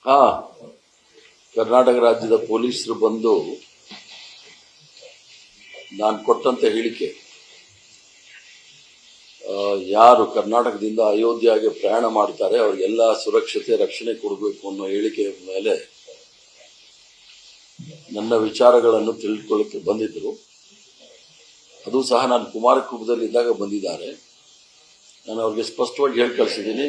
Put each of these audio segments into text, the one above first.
ಹಾ, ಕರ್ನಾಟಕ ರಾಜ್ಯದ ಪೊಲೀಸರು ಬಂದು ನಾನು ಕೊಟ್ಟಂತ ಹೇಳಿಕೆ, ಯಾರು ಕರ್ನಾಟಕದಿಂದ ಅಯೋಧ್ಯೆಗೆ ಪ್ರಯಾಣ ಮಾಡ್ತಾರೆ ಅವರಿಗೆಲ್ಲ ಸುರಕ್ಷತೆ ರಕ್ಷಣೆ ಕೊಡಬೇಕು ಅನ್ನೋ ಹೇಳಿಕೆ ಮೇಲೆ ನನ್ನ ವಿಚಾರಗಳನ್ನು ತಿಳಿದುಕೊಳ್ಳಕ್ಕೆ ಬಂದಿದ್ರು. ಅದು ಸಹ ನಾನು ಕುಮಾರಕುಂಭದಲ್ಲಿ ಇದ್ದಾಗ ಬಂದಿದ್ದಾರೆ. ನಾನು ಅವ್ರಿಗೆ ಸ್ಪಷ್ಟವಾಗಿ ಹೇಳಿ ಕಳಿಸಿದ್ದೀನಿ,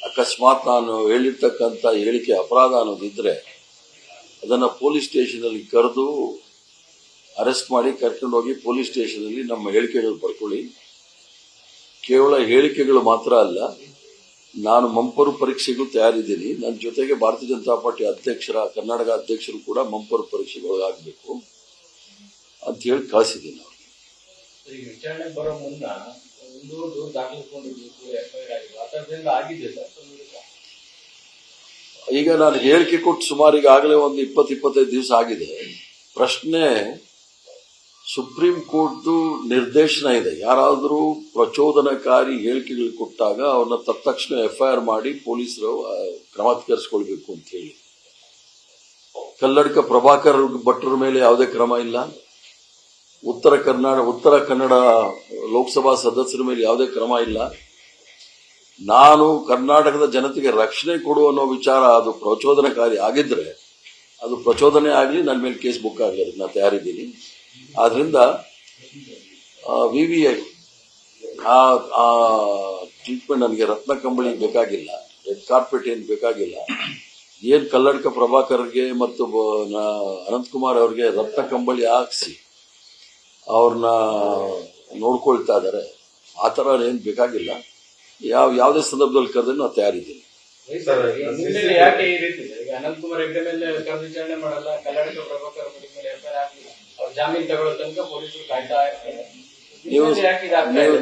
ಅಕಸ್ಮಾತ್ ನಾನು ಹೇಳಿರ್ತಕ್ಕಂಥ ಹೇಳಿಕೆ ಅಪರಾಧ ಅನ್ನೋದಿದ್ರೆ ಅದನ್ನು ಪೊಲೀಸ್ ಸ್ಟೇಷನಲ್ಲಿ ಕರೆದು ಅರೆಸ್ಟ್ ಮಾಡಿ ಕರ್ಕೊಂಡೋಗಿ ಪೊಲೀಸ್ ಸ್ಟೇಷನಲ್ಲಿ ನಮ್ಮ ಹೇಳಿಕೆಗಳು ಬರ್ಕೊಳ್ಳಿ. ಕೇವಲ ಹೇಳಿಕೆಗಳು ಮಾತ್ರ ಅಲ್ಲ, ನಾನು ಮಂಪರು ಪರೀಕ್ಷೆಗೂ ತಯಾರಿದ್ದೀನಿ. ನನ್ನ ಜೊತೆಗೆ ಭಾರತೀಯ ಜನತಾ ಪಾರ್ಟಿ ಕರ್ನಾಟಕ ಅಧ್ಯಕ್ಷರು ಕೂಡ ಮಂಪರು ಪರೀಕ್ಷೆಗಳು ಆಗಬೇಕು ಅಂತ ಹೇಳಿ ಕಳಿಸಿದ್ದೀನಿ ಅವ್ರಿಗೆ. ವಿಚಾರಣೆ ಬರೋ ಮುನ್ನ ಈಗ ನಾನು ಹೇಳಿಕೆ ಕೊಟ್ಟು ಸುಮಾರು ಈಗಾಗಲೇ ಒಂದು 20-25 ದಿವಸ ಆಗಿದೆ. ಪ್ರಶ್ನೆ ಸುಪ್ರೀಂ ಕೋರ್ಟ್ದು ನಿರ್ದೇಶನ ಇದೆ, ಯಾರಾದರೂ ಪ್ರಚೋದನಕಾರಿ ಹೇಳಿಕೆಗಳು ಕೊಟ್ಟಾಗ ಅವ್ರನ್ನ ತಕ್ಷಣ FIR ಮಾಡಿ ಪೊಲೀಸರು ಕ್ರಮ ತೆಗೆದುಕೊಳ್ಬೇಕು ಅಂತ ಹೇಳಿ. ಕಲ್ಲಡ್ಕ ಪ್ರಭಾಕರ್ ಭಟ್ರ ಮೇಲೆ ಯಾವುದೇ ಕ್ರಮ ಇಲ್ಲ, ಉತ್ತರ ಕನ್ನಡ ಲೋಕಸಭಾ ಸದಸ್ಯರ ಮೇಲೆ ಯಾವುದೇ ಕ್ರಮ ಇಲ್ಲ. ನಾನು ಕರ್ನಾಟಕದ ಜನತೆಗೆ ರಕ್ಷಣೆ ಕೊಡುವ ಅನ್ನೋ ವಿಚಾರ ಅದು ಪ್ರಚೋದನಕಾರಿ ಆಗಿದ್ರೆ ಅದು ಪ್ರಚೋದನೆ ಆಗಲಿ, ನನ್ನ ಮೇಲೆ ಕೇಸ್ ಬುಕ್ ಆಗಲಿ, ಅದಕ್ಕೆ ನಾನು ತಯಾರಿದ್ದೀನಿ. ಆದ್ರಿಂದ VVI ಆ ಟ್ರೀಟ್ಮೆಂಟ್ ನನಗೆ ರತ್ನ ಕಂಬಳಿ ಬೇಕಾಗಿಲ್ಲ, ರೆಡ್ ಕಾರ್ಪೆಟ್ ಏನು ಬೇಕಾಗಿಲ್ಲ. ಏನು ಕಲ್ಲಡ್ಕ ಪ್ರಭಾಕರ್ಗೆ ಮತ್ತು ಅನಂತಕುಮಾರ್ ಅವ್ರಿಗೆ ರತ್ನ ಕಂಬಳಿ ಹಾಕಿಸಿ ಅವ್ರನ್ನ ನೋಡ್ಕೊಳ್ತಾ ಇದ್ದಾರೆ, ಆ ಥರ ಏನು ಬೇಕಾಗಿಲ್ಲ. ಯಾವುದೇ ಸಂದರ್ಭದಲ್ಲಿ ಕರೆದ್ರೆ ನಾವು ತಯಾರಿದ್ದೀನಿ. ಯಾಕೆ ಈ ರೀತಿ ಅನಂತಕುಮಾರ್ ಹೆಗ್ಡೆ ಮೇಲೆ ವಿಚಾರಣೆ ಮಾಡಲ್ಲ, ಕಲ್ಲಡ್ಕ ಪ್ರಭಾಕರ್ ಮೇಲೆ ಅವ್ರ ಜಾಮೀನು ತಗೊಳ್ಳೋ ತನಕ ಪೊಲೀಸರು ಕಾಯ್ತಾ ಇರ್ತಾರೆ.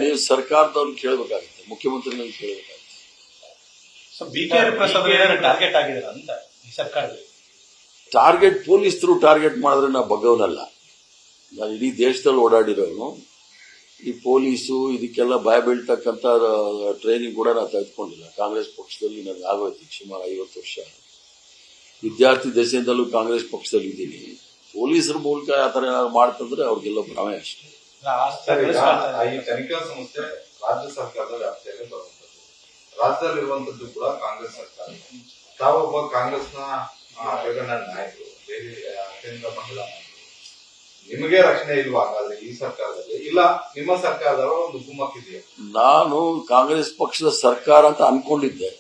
ನೀವು ಸರ್ಕಾರದವ್ರನ್ನ ಕೇಳಬೇಕಾಗುತ್ತೆ, ಮುಖ್ಯಮಂತ್ರಿಗಳನ್ನ ಕೇಳಬೇಕಾಗುತ್ತೆ. ಟಾರ್ಗೆಟ್ ಆಗಿದ್ದಾರೆ ಅಂತ ಸರ್ಕಾರದಲ್ಲಿ. ಟಾರ್ಗೆಟ್ ಪೊಲೀಸರು ಟಾರ್ಗೆಟ್ ಮಾಡಿದ್ರೆ ನಾವು ಬಗ್ಗವನಲ್ಲ. ನಾನು ಇಡೀ ದೇಶದಲ್ಲಿ ಓಡಾಡಿರೋನು. ಈ ಪೊಲೀಸು ಇದಕ್ಕೆಲ್ಲ ಭಯ ಬೀಳ್ತಕ್ಕಂಥ ಟ್ರೈನಿಂಗ್ ಕೂಡ ನಾನು ತೆಗೆದುಕೊಂಡಿಲ್ಲ. ಕಾಂಗ್ರೆಸ್ ಪಕ್ಷದಲ್ಲಿ ನನಗೆ ಆಗೋಯ್ತು ಸುಮಾರು 50 ವರ್ಷ. ವಿದ್ಯಾರ್ಥಿ ದಶೆಯಿಂದಲೂ ಕಾಂಗ್ರೆಸ್ ಪಕ್ಷದಲ್ಲಿ ಇದ್ದೀನಿ. ಪೊಲೀಸರ ಮೂಲಕ ಆ ಥರ ಏನಾದ್ರು ಮಾಡ್ತಂದ್ರೆ ಅವ್ರಿಗೆಲ್ಲ ಭ್ರಮೆ ಅಷ್ಟೇ. ಈ ತನಿಖಾ ಸಂಸ್ಥೆ ರಾಜ್ಯ ಸರ್ಕಾರದ ವ್ಯಾಪ್ತಿಯಲ್ಲಿ ಬರುವಂತದ್ದು, ರಾಜ್ಯದಲ್ಲಿರುವಂತದ್ದು ಕೂಡ ಕಾಂಗ್ರೆಸ್ ಸರ್ಕಾರ. ತಾವೊಬ್ಬ ಕಾಂಗ್ರೆಸ್ನ ನಾಯಕರು, ಕೇಂದ್ರ ಮಹಿಳಾ ನಾಯಕರು, ನಿಮಗೆ ರಕ್ಷಣೆ ಇಲ್ವಾ ಹಾಗಾದ್ರೆ ಈ ಸರ್ಕಾರದಲ್ಲಿ? ಇಲ್ಲ ನಿಮ್ಮ ಸರ್ಕಾರದವರ ಒಂದು ಗುಮ್ಮಕ್ಕಿದೆಯಾ? ನಾನು ಕಾಂಗ್ರೆಸ್ ಪಕ್ಷದ ಸರ್ಕಾರ ಅಂತ ಅನ್ಕೊಂಡಿದ್ದೆ.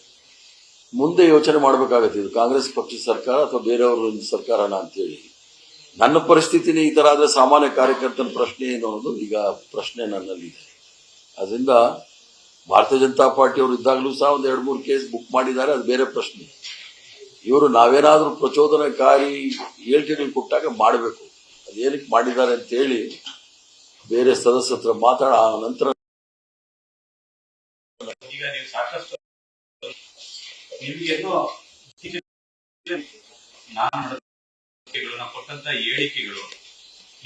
ಮುಂದೆ ಯೋಚನೆ ಮಾಡಬೇಕಾಗತ್ತೆ, ಇದು ಕಾಂಗ್ರೆಸ್ ಪಕ್ಷದ ಸರ್ಕಾರ ಅಥವಾ ಬೇರೆಯವರು ಸರ್ಕಾರನ ಅಂತೇಳಿ. ನನ್ನ ಪರಿಸ್ಥಿತಿನೇ ಈ ತರ ಆದ್ರೆ ಸಾಮಾನ್ಯ ಕಾರ್ಯಕರ್ತನ ಪ್ರಶ್ನೆ ಏನು ಅನ್ನೋದು ಈಗ ಪ್ರಶ್ನೆ ನನ್ನಲ್ಲಿದೆ. ಅದರಿಂದ ಭಾರತೀಯ ಜನತಾ ಪಾರ್ಟಿಯವರು ಇದ್ದಾಗಲೂ ಸಹ ಒಂದು 2-3 ಕೇಸ್ ಬುಕ್ ಮಾಡಿದ್ದಾರೆ, ಅದು ಬೇರೆ ಪ್ರಶ್ನೆ. ಇವರು ನಾವೇನಾದ್ರೂ ಪ್ರಚೋದನಕಾರಿ ಹೇಳಿಕೆಗಳು ಕೊಟ್ಟಾಗ ಮಾಡಬೇಕು. ಅದೇನಕ್ಕೆ ಮಾಡಿದ್ದಾರೆ ಅಂತ ಹೇಳಿ ಬೇರೆ ಸದಸ್ಯರ ಹತ್ರ ಮಾತಾಡ ನಂತರ. ಈಗ ನೀವು ಸಾಕಷ್ಟು ಕೊಟ್ಟಂತ ಹೇಳಿಕೆಗಳು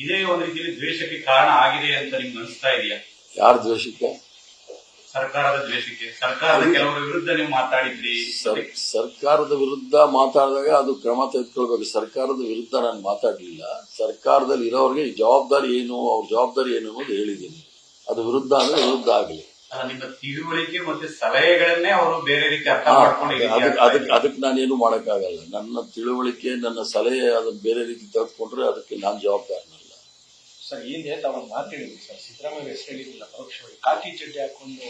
ಇದೇ ಒಂದು ರೀತಿಯಲ್ಲಿ ದ್ವೇಷಕ್ಕೆ ಕಾರಣ ಆಗಿದೆ ಅಂತ ನಿಮ್ಗೆ ಅನಿಸ್ತಾ ಇದೆಯಾ? ಯಾರ ದ್ವೇಷಕ್ಕೆ? ಸರ್ಕಾರದ ದ್ವೇಷಕ್ಕೆ. ಸರ್ಕಾರದ ಕೆಲವರ ವಿರುದ್ಧ ನೀವು ಮಾತಾಡಿದ್ರಿ. ಸರ್ಕಾರದ ವಿರುದ್ಧ ಮಾತಾಡಿದಾಗ ಅದು ಕ್ರಮ ತೆಗೆದುಕೊಳ್ಬೇಕು. ಸರ್ಕಾರದ ವಿರುದ್ಧ ನಾನು ಮಾತಾಡಲಿಲ್ಲ. ಸರ್ಕಾರದಲ್ಲಿ ಇರೋರಿಗೆ ಜವಾಬ್ದಾರಿ ಏನು, ಅವ್ರ ಜವಾಬ್ದಾರಿ ಏನು ಅನ್ನೋದು ಹೇಳಿದ್ದೀನಿ. ಅದು ವಿರುದ್ಧ ಅಂದ್ರೆ ವಿರುದ್ಧ ಆಗಲಿ. ನಿಮ್ಮ ತಿಳುವಳಿಕೆ ಮತ್ತೆ ಸಲಹೆಗಳನ್ನೇ ಅವರು ಬೇರೆ ರೀತಿ ಅರ್ಥ ಮಾಡ್ಕೊಂಡು ಅದಕ್ಕೆ ನಾನೇನು ಮಾಡೋಕ್ಕಾಗಲ್ಲ. ನನ್ನ ತಿಳುವಳಿಕೆ, ನನ್ನ ಸಲಹೆ ಅದನ್ನ ಬೇರೆ ರೀತಿ ತೆಗೆದುಕೊಂಡ್ರೆ ಅದಕ್ಕೆ ನಾನು ಜವಾಬ್ದಾರನಲ್ಲ. ಸರ್, ಹಿಂದೆ ತಾವು ಮಾತಾಡಿದ್ರಿ ಸರ್, ಸಿದ್ದರಾಮಯ್ಯ ಹೆಸರು ಹೇಳಿದ್ದಿಲ್ಲ, ಪರೋಕ್ಷವಾಗಿ ಕಾಕಿ ಚಡ್ಡಿ ಹಾಕೊಂಡು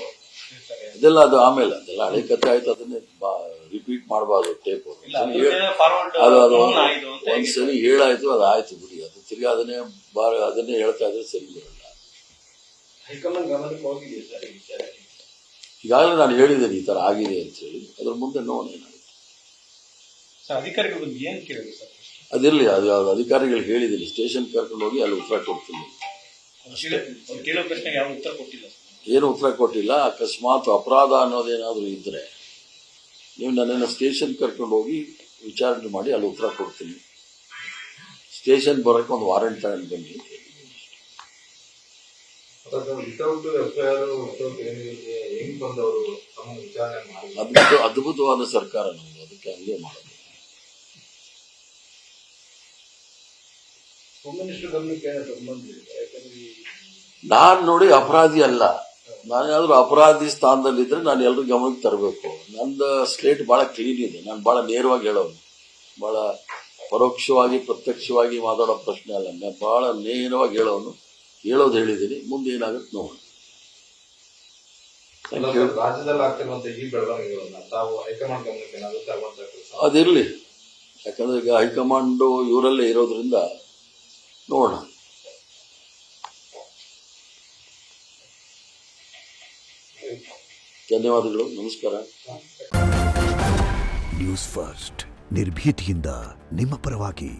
ಇರ್ತಾರೆ ಇದೆಲ್ಲ. ಅದು ಆಮೇಲೆ ಅದೆಲ್ಲ ಹಳೆ ಕಥೆ ಆಯ್ತು, ಅದನ್ನೇ ರಿಪೀಟ್ ಮಾಡಬಾರ್ದು. ಟೇಪ್ ಅದು ಒಂದ್ಸರಿ ಹೇಳಾಯ್ತು, ಅದು ಆಯ್ತು ಬಿಡಿ. ಅದು ತಿರ್ಗಿ ಅದನ್ನೇ ಹೇಳ್ತಾ ಇದ್ರೆ ಸರಿ ಬರಲ್ಲ. ಹೈಕಮಾಂಡ್ ಗಮನಕ್ಕೆ ಹೋಗಿದೆಯಾ ಸರ್ ಈ ವಿಚಾರ? ಈಗಾಗಲೇ ನಾನು ಹೇಳಿದ್ದೇನೆ ಈ ತರ ಆಗಿದೆ ಅಂತ ಹೇಳಿ. ಅದ್ರ ಮುಂದೆ ನೋಡೋಣ ಏನಾಗುತ್ತೆ. ಸರ್, ಅಧಿಕಾರಿಗಳು ಏನ್ ಕೇಳಿದ್ರು ಸರ್? ಅದಿರಲಿ, ಅದು ಯಾವ್ದು ಅಧಿಕಾರಿಗಳು ಹೇಳಿದ್ದೀನಿ, ಸ್ಟೇಷನ್ ಕರ್ಕೊಂಡು ಹೋಗಿ ಅಲ್ಲಿ ಉತ್ತರ ಕೊಡ್ತೀನಿ. ಕೇಳೋ ಪ್ರಶ್ನೆಗೆ ಯಾವ ಉತ್ತರ ಕೊಟ್ಟಿಲ್ಲ? ಏನು ಉತ್ತರ ಕೊಟ್ಟಿಲ್ಲ. ಅಕಸ್ಮಾತ್ ಅಪರಾಧ ಅನ್ನೋದೇನಾದ್ರೂ ಇದ್ರೆ ನೀವು ನನ್ನನ್ನು ಸ್ಟೇಷನ್ ಕರ್ಕೊಂಡು ಹೋಗಿ ವಿಚಾರಣೆ ಮಾಡಿ ಅಲ್ಲಿ ಉತ್ತರ ಕೊಡ್ತೀನಿ. ಸ್ಟೇಷನ್ ಬರೋಕ್ಕೆ ಒಂದು ವಾರೆಂಟ್ ತಗೊಂಡು ಬನ್ನಿ ಅಂತ ಹೇಳಿ. ವಿತೌಟ್ FIR ವಿತೌಟ್ ಏನಿದೆ ಹೆಂಗ್ ಬಂದವರು ತಮ್ಮ ವಿಚಾರಣೆ ಮಾಡಿ ಅದ್ಭುತವಾದ ಸರ್ಕಾರ ನಮ್ದು, ಅದಕ್ಕೆ ಹಂಗೆ ಮಾಡೋದು. ಹೋಮ್ ಮಿನಿಸ್ಟರ್ ಗಮನಕ್ಕೆ ಏನಾದ್ರು ಬಂದಿದೆ? ಯಾಕಂದ್ರೆ ನಾನ್ ನೋಡಿ ಅಪರಾಧಿ ಅಲ್ಲ, ನಾನೇನಾದ್ರೂ ಅಪರಾಧಿ ಸ್ಥಾನದಲ್ಲಿದ್ರೆ ನಾನು ಎಲ್ರ ಗಮನಕ್ಕೆ ತರಬೇಕು. ನಂದು ಸ್ಲೇಟ್ ಬಹಳ ಕ್ಲೀನ್ ಇದೆ, ನಾನು ಬಹಳ ನೇರವಾಗಿ ಹೇಳೋನು, ಬಹಳ ಪರೋಕ್ಷವಾಗಿ ಪ್ರತ್ಯಕ್ಷವಾಗಿ ಮಾತಾಡೋ ಪ್ರಶ್ನೆ ಅಲ್ಲ, ನಾನು ಬಹಳ ನೇರವಾಗಿ ಹೇಳೋನು, ಹೇಳೋದು ಹೇಳಿದ್ದೀನಿ. ಮುಂದೆ ಏನಾಗುತ್ತೆ ನೋಡೋಣ. ರಾಜ್ಯದಲ್ಲಿ ಆಗ್ತಿರುವಂತ ಈ ಬೆಳವಣಿಗೆಗಳನ್ನ ತಾವು ಹೈಕಮಾಂಡ್ ಗಮನಕ್ಕೆ ಏನಾದ್ರು ತರುವಂತ ಕೆಲಸ ಅದಿರಲಿ, ಯಾಕಂದ್ರೆ ಈಗ ಹೈಕಮಾಂಡು ಇವರಲ್ಲೇ ಇರೋದ್ರಿಂದ ನೋಡೋಣ. ಧನ್ಯವಾದಗಳು, ನಮಸ್ಕಾರ. ನ್ಯೂಸ್ ಫಸ್ಟ್ ನಿರ್ಭೀತಿಯಿಂದ ನಿಮ್ಮ ಪರವಾಗಿ.